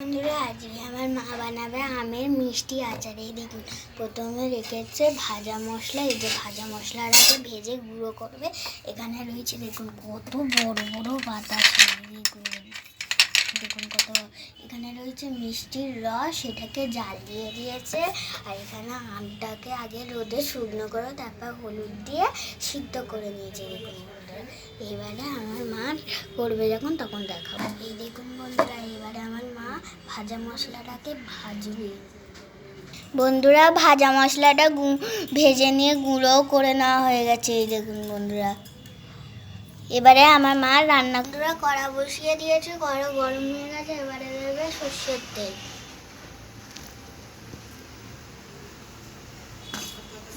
বন্ধুরা আজকে আমার মা বানাবে আমের মিষ্টি আচার। এই দেখুন প্রথমে রেখেছে ভাজা মশলা। এই যে ভাজা মশলাটাকে ভেজে গুঁড়ো করবে। এখানে রয়েছে দেখুন কত বড় বড় বাতাস। দেখুন দেখুন কত। এখানে রয়েছে মিষ্টির রস, সেটাকে জাল দিয়ে দিয়েছে। আর এখানে আমটাকে আগে রোদে শুকনো করে তারপর হলুদ দিয়ে সিদ্ধ করে নিয়েছে। দেখুন বন্ধুরা, এবারে আমার মা করবে যখন তখন দেখাবো। এই দেখুন বন্ধুরা, এবারে আমার মা ভাজা মশলাটাকে ভাজবে। বন্ধুরা ভাজা মশলাটা ভেজে নিয়ে গুঁড়োও করে নেওয়া হয়ে গেছে। এই দেখুন বন্ধুরা, এবারে আমার মা রান্না করে কড়া বসিয়ে দিয়েছে। কড়া গরম হয়ে গেছে। এবারে দেবে সর্ষের তেল।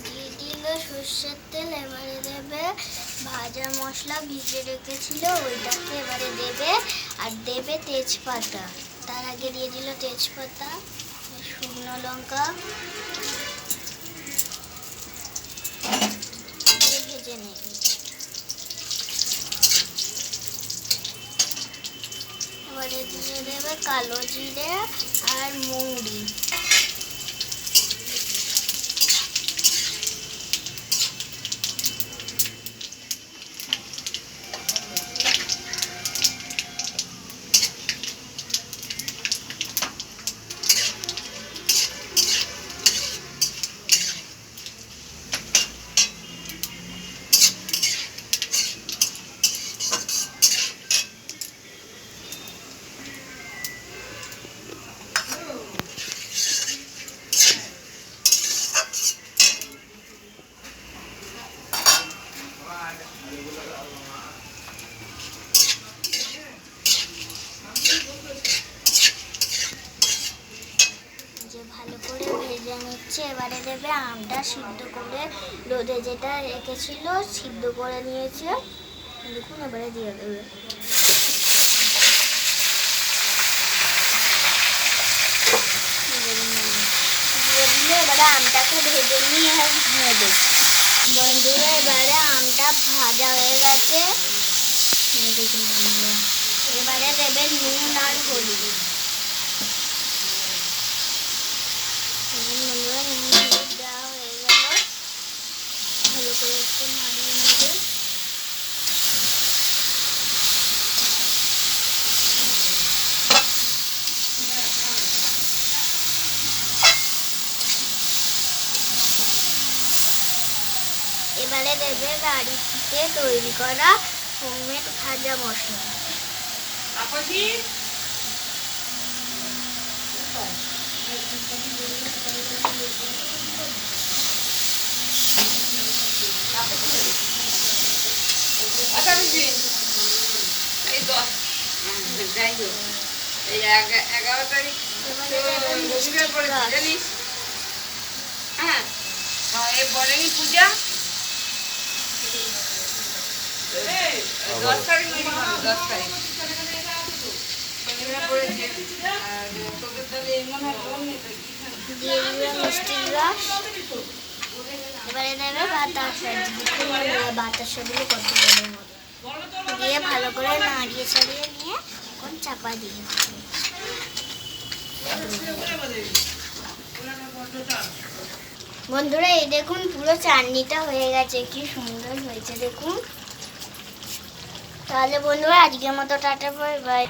দিয়ে দিল সর্ষের তেল। এবারে দেবে ভাজা মশলা ভিজে রেখেছিল ওইটাকে এবারে দেবে। আর দেবে তেজপাতা। তার আগে দিয়ে দিল তেজপাতা, শুকনো লঙ্কা ভেজে নেবে। এবারে দিয়ে দেবে কালো জিরে আর মৌরি। ভালো করে ভেজে নিচ্ছে। এবারে দেবে আমটা সিদ্ধ করে রোদে যেটা রেখেছিল সিদ্ধ করে নিয়েছে। দেখুন এবারে দিয়ে দেবে। দিয়ে দিলে এবারে আমটাকে ভেজে নিয়ে নেবে। বন্ধুরা এবারে আমটা ভাজা হয়ে গেছে। দেখুন বন্ধুরা, এবারে দেবে নুন আর হলুদ। বন্ধুরা নুন হলুদ দেওয়া হয়ে গেল। ভালো করে একটু নাড়িয়ে নেবে। এবারে দেবে বাড়িতে তৈরি করা হোমমেড ভাজা মশলা। যাই হোক, এই 11 তারিখ রবিবার পড়েছে জানিস? হ্যাঁ, বলেনি পূজা 10 তারিখ নয়, 10 তারিখ শনিবার পড়েছে। আর তোদের তাহলে মনে হয় বোন নেই। দিয়ে দিবে মিষ্টির রস। এবারে দেবে বাতাসা। বাতাসাগুলো কত বড় মতো দিয়ে ভালো করে নাড়িয়ে ছাড়িয়ে নিয়ে এখন চাপা দিয়ে দিবে। বন্ধুরা এই দেখুন পুরো চাটনিটা হয়ে গেছে, কি সুন্দর হয়েছে দেখুন। তাহলে বন্ধুরা আজকের মতো টাটা, বাই বাই।